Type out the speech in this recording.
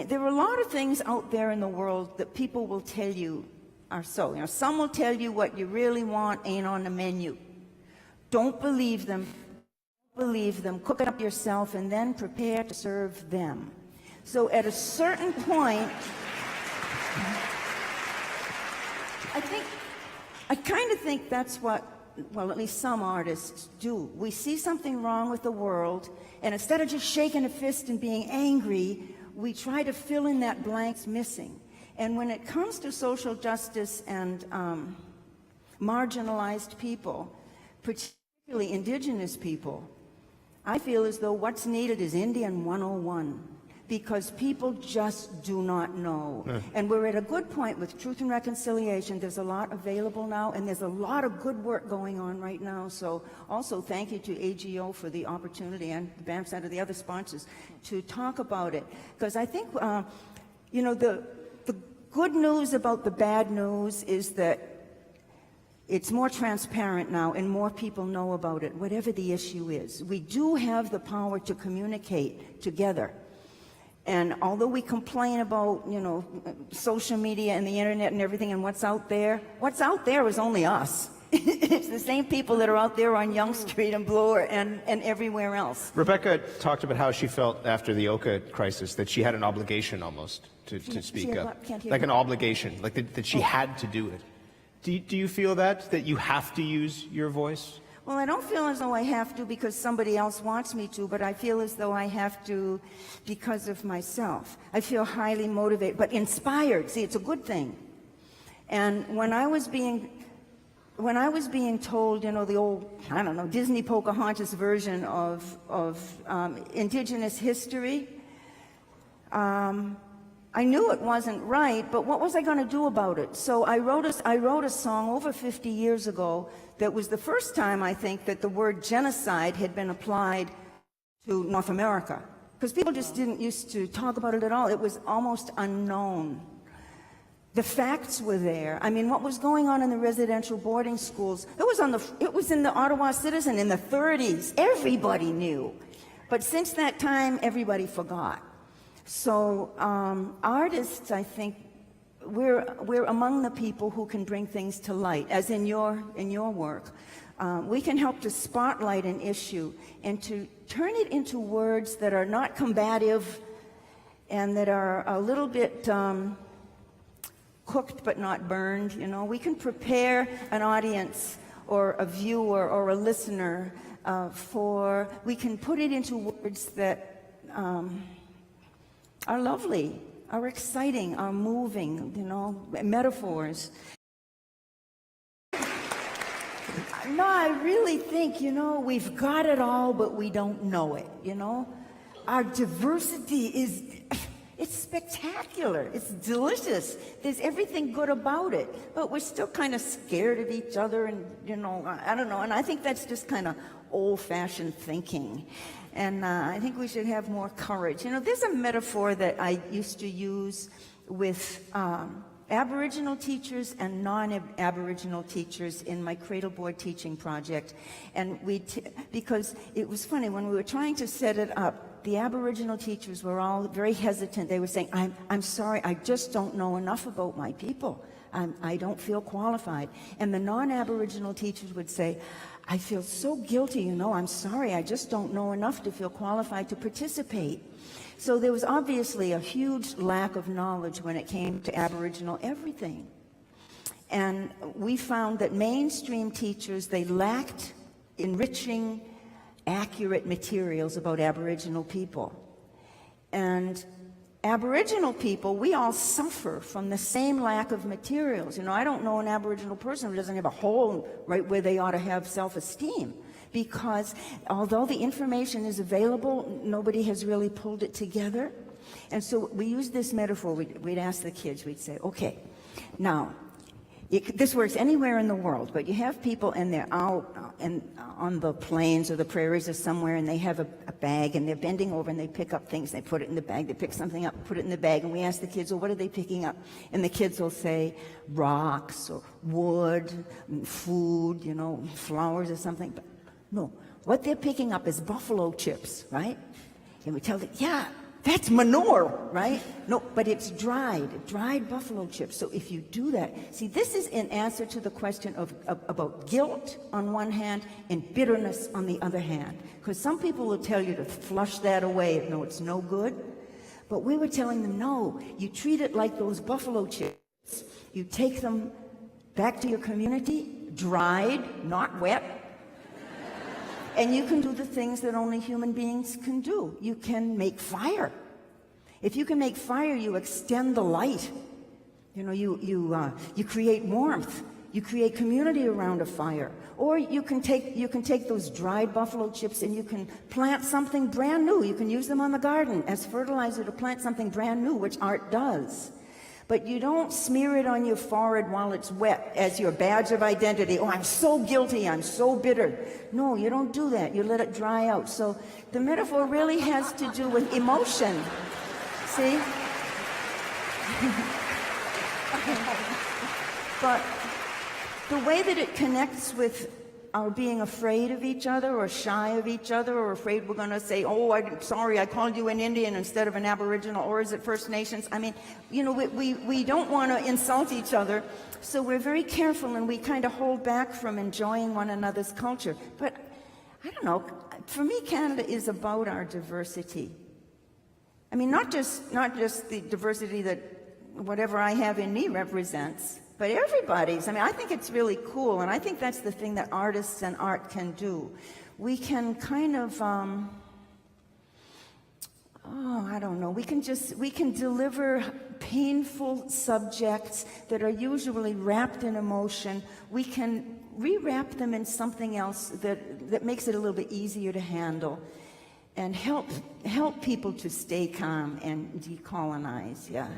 There are a lot of things out there in the world that people will tell you are so. You know, some will tell you what you really want ain't on the menu. Don't believe them. Believe them. Cook it up yourself and then prepare to serve them. So at a certain point, I kind of think that's what, well, at least some artists do. We see something wrong with the world, and instead of just shaking a fist and being angry, we try to fill in that blanks missing. And when it comes to social justice and marginalized people, particularly indigenous people, I feel as though what's needed is Indian 101, because people just do not know. And we're at a good point with Truth and Reconciliation. There's a lot available now, and there's a lot of good work going on right now. So also thank you to AGO for the opportunity, and the BAM Center, the other sponsors, to talk about it. Because I think, you know, the good news about the bad news is that it's more transparent now and more people know about it, whatever the issue is. We do have the power to communicate together. And although we complain about, you know, social media and the internet and everything and what's out there is only us. It's the same people that are out there on Yonge Street and Bloor and everywhere else. Rebecca talked about how she felt after the Oka crisis, that she had an obligation almost to speak up. Like an obligation, like that she had to do it. Do you feel that you have to use your voice? Well, I don't feel as though I have to because somebody else wants me to, but I feel as though I have to because of myself. I feel highly motivated, but inspired. See, it's a good thing. And when I was being told, you know, the old, I don't know, Disney Pocahontas version of Indigenous history, I knew it wasn't right, but what was I going to do about it? So I wrote a song over 50 years ago that was the first time, I think, that the word genocide had been applied to North America. Because people just didn't used to talk about it at all. It was almost unknown. The facts were there. I mean, what was going on in the residential boarding schools, it was in the Ottawa Citizen in the 30s. Everybody knew. But since that time, everybody forgot. So artists, I think, we're among the people who can bring things to light, as in your work. We can help to spotlight an issue and to turn it into words that are not combative and that are a little bit cooked but not burned. You know, we can prepare an audience or a viewer or a listener we can put it into words that are lovely, are exciting, are moving, you know, metaphors. No, I really think, you know, we've got it all, but we don't know it, you know. Our diversity it's spectacular, it's delicious, there's everything good about it, but we're still kind of scared of each other and, you know, I don't know, and I think that's just kind of old-fashioned thinking. And I think we should have more courage. You know, there's a metaphor that I used to use with Aboriginal teachers and non-Aboriginal teachers in my cradleboard teaching project. And because it was funny, when we were trying to set it up, the Aboriginal teachers were all very hesitant. They were saying, I'm sorry, I just don't know enough about my people. I don't feel qualified. And the non-Aboriginal teachers would say, I feel so guilty, you know, I'm sorry, I just don't know enough to feel qualified to participate. So there was obviously a huge lack of knowledge when it came to Aboriginal everything. And we found that mainstream teachers, they lacked enriching, accurate materials about Aboriginal people. And Aboriginal people, we all suffer from the same lack of materials. You know, I don't know an Aboriginal person who doesn't have a hole right where they ought to have self-esteem, because although the information is available, nobody has really pulled it together. And so we use this metaphor. We'd ask the kids, we'd say, okay, now, this works anywhere in the world, but you have people and they're out on the plains or the prairies or somewhere, and they have a bag, and they're bending over and they pick up things, they put it in the bag, they pick something up, put it in the bag, and we ask the kids, well, what are they picking up? And the kids will say rocks or wood, food, you know, flowers or something. But no, what they're picking up is buffalo chips, right? And we tell them, yeah, That's manure, right? No, but it's dried buffalo chips. So if you do that, see, this is in answer to the question of about guilt on one hand and bitterness on the other hand. Because some people will tell you to flush that away. No, it's no good. But we were telling them, no, you treat it like those buffalo chips. You take them back to your community, dried, not wet. And you can do the things that only human beings can do. You can make fire. If you can make fire, you extend the light. You know, you create warmth. You create community around a fire. Or you can take those dried buffalo chips and you can plant something brand new. You can use them on the garden as fertilizer to plant something brand new, which art does. But you don't smear it on your forehead while it's wet as your badge of identity. Oh, I'm so guilty, I'm so bitter. No, you don't do that. You let it dry out. So the metaphor really has to do with emotion. See? But the way that it connects with our being afraid of each other or shy of each other or afraid we're going to say, oh, I'm sorry, I called you an Indian instead of an Aboriginal, or is it First Nations? I mean, you know, we don't want to insult each other, so we're very careful and we kind of hold back from enjoying one another's culture. But I don't know, for me, Canada is about our diversity. I mean, not just the diversity that whatever I have in me represents, but everybody's. I mean, I think it's really cool, and I think that's the thing that artists and art can do. We can kind of, I don't know, we can deliver painful subjects that are usually wrapped in emotion. We can rewrap them in something else that makes it a little bit easier to handle and help people to stay calm and decolonize, yeah.